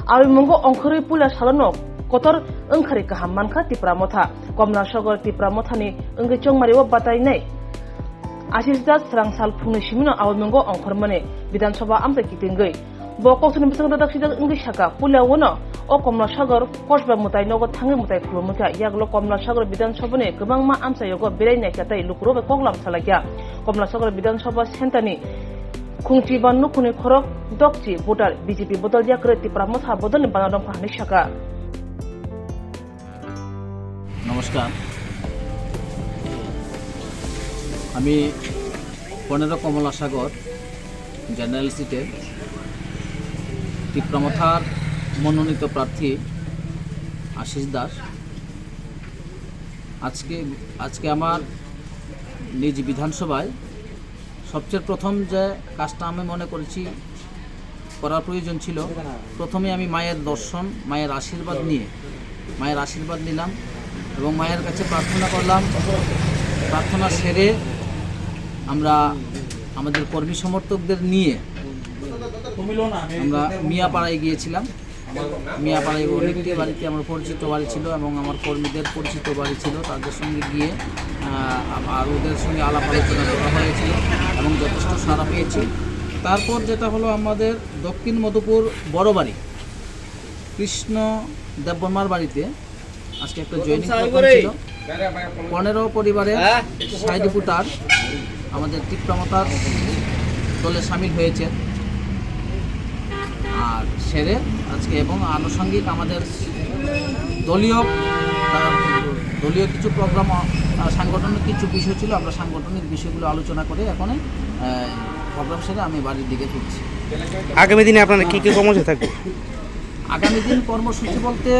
Awi mungo ongkhori pula salono kotor engkhari kaham mankha tipra motha Komla Sagar tipra mothani engge chongmari wa batai nei Ashish Das serang sal phungni simino awi mungo ongkhormani Bidhan Sabha amta kitingei bo kosuni bisang dadak sijak engge saka pula wono o Komla Sagar kosba mutai nogo thangi mutai khulumukha yaglo Komla Sagar Bidhan Sabha ni gobangma amsa yogo berai katai lukrobe koklam salakya Komla Sagar Bidhan Sabha sentani Khungchi bannu khuni khorok dokchi voter BJP bodol dia kre tipra motha bodol ni banadom khani saka নমস্কার আমি 15 কমলা সাগর general সিটের টিপ্রামথার মনোনীত প্রার্থী আশিস দাস আজকে আমার নিজ বিধানসভায় সবচেয়ে প্রথম যে কাজটা আমি মনে করেছি করার প্রয়োজন ছিল প্রথমে আমি মায়ের দর্শন মায়ের আশীর্বাদ নিলাম এবং মায়ের কাছে প্রার্থনা করলাম প্রার্থনা সেরে আমরা আমাদের কর্মী সমর্থকদের নিয়ে আমরা মিয়াপাড়ায় গিয়েছিলাম মিয়াপাড়ায় অনেকটি বাড়িতে আমার পরিচিত বাড়ি ছিল এবং আমার কর্মীদের পরিচিত বাড়ি ছিল তাদের সঙ্গে গিয়ে আর ওদের সঙ্গে আলাপ আলোচনা করা হয়েছিল এবং যথেষ্ট সাড়া পেয়েছি তারপর যেটা হলো আমাদের দক্ষিণ মধুপুর বড় বাড়ি কৃষ্ণ দেববর্মার বাড়িতে আজকে একটা জয়েনিং প্রোগ্রাম ছিল 15 পরিবারের 60 ফুটার আমাদের টিপ্রামথার দলে সামিল হয়েছে আর সেরে আজকে এবং আনুষঙ্গিক আমাদের দলীয় কিছু প্রোগ্রাম সাংগঠনিক কিছু বিষয় ছিল আমরা সাংগঠনিক বিষয়গুলো আলোচনা করে এখন প্রোগ্রাম সেরে আমি বাড়ির দিকে ফিরছি আগামী দিনে আপনারা কী কী কর্মসূচি থাকবে আগামী দিন কর্মসূচি বলতে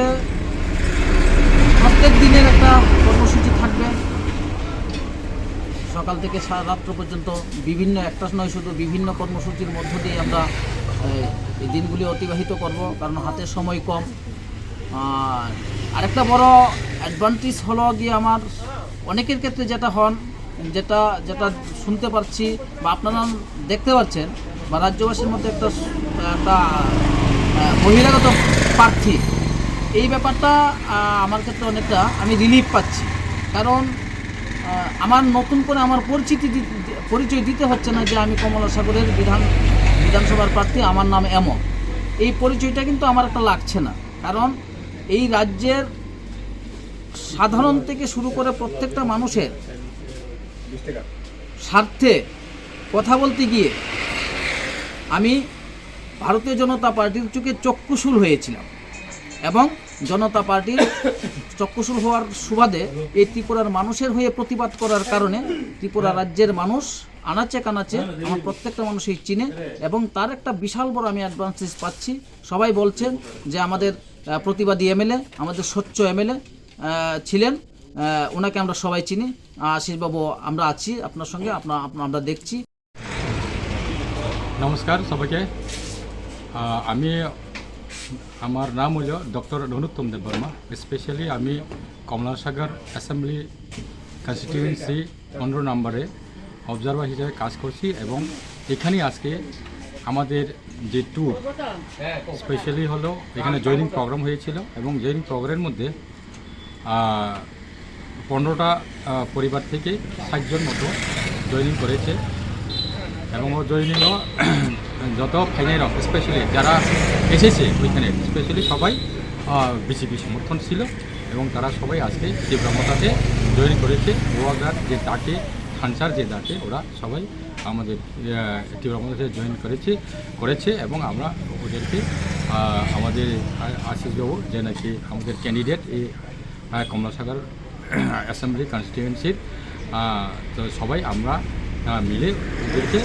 প্রত্যেক দিনের একটা কর্মসূচি থাকবে সকাল থেকে রাত্র পর্যন্ত বিভিন্ন একটা নয় শুধু বিভিন্ন কর্মসূচির মধ্য দিয়ে আমরা এই দিনগুলি অতিবাহিত করব কারণ হাতে সময় কম আরেকটা বড় অ্যাডভান্টেজ হলো গিয়ে আমার অনেকের ক্ষেত্রে যেটা শুনতে পাচ্ছি বা আপনারা দেখতে পাচ্ছেন বা রাজ্যবাসীর মধ্যে একটা বহিরাগত প্রার্থী এই ব্যাপারটা আমার ক্ষেত্রে অনেকটা আমি রিলিফ পাচ্ছি কারণ আমার নতুন করে আমার পরিচয় দিতে হচ্ছে না যে আমি কমলা সাগরের বিধানসভার প্রার্থী আমার নাম এমন এই পরিচয়টা কিন্তু আমার একটা লাগছে না কারণ এই রাজ্যের সাধারণ থেকে শুরু করে প্রত্যেকটা মানুষের স্বার্থে কথা বলতে গিয়ে আমি ভারতীয় জনতা পার্টির চোখে চক্ষুশূল হয়েছিলাম এবং জনতা পার্টির চক্ষুশূল হওয়ার সুবাদে এই ত্রিপুরার মানুষের হয়ে প্রতিবাদ করার কারণে ত্রিপুরা রাজ্যের মানুষ আনাচে কানাচে আমার প্রত্যেকটা মানুষই চিনে এবং তার একটা বিশাল বড় আমি অ্যাডভান্টেজ পাচ্ছি সবাই বলছেন যে আমাদের প্রতিবাদী এমএলএ আমাদের স্বচ্ছ এমএলএ ছিলেন ওনাকে আমরা সবাই চিনি আশিসবাবু আমরা আছি আপনার সঙ্গে আমরা দেখছি নমস্কার সবাইকে আমার নাম হলো ডক্টর অনুত্তম দেববর্মা স্পেশালি আমি কমলা সাগর অ্যাসেম্বলি কনস্টিটিউয়েন্সি 15 নম্বরে অবজারভার হিসেবে কাজ করছি এবং এখানে আজকে আমাদের যে ট্যুর স্পেশালি হলো এখানে জয়েনিং প্রোগ্রাম হয়েছিল এবং জয়েনিং প্রোগ্রামের মধ্যে 15টা পরিবার থেকে 60 জন মতো জয়েনিং করেছে এবং ও জয়েনিংও যত ফাইনাল স্পেশালি যারা এসেছে ওইখানে স্পেশালি সবাই বিজেপি সমর্থন ছিল এবং তারা সবাই আজকে টিপ্রামথাতে জয়েন করেছে গোয়াঘাট যে ডাকে খানসার যে ডাকে ওরা সবাই আমাদের টিপ্রামথাতে জয়েন করেছে এবং আমরা ওদেরকে আমাদের আশিসবাবু যে নাকি আমাদের ক্যান্ডিডেট এই কমলা সাগর অ্যাসেম্বলি কনস্টিটিউয়েন্সির তো সবাই আমরা মিলে ওদেরকে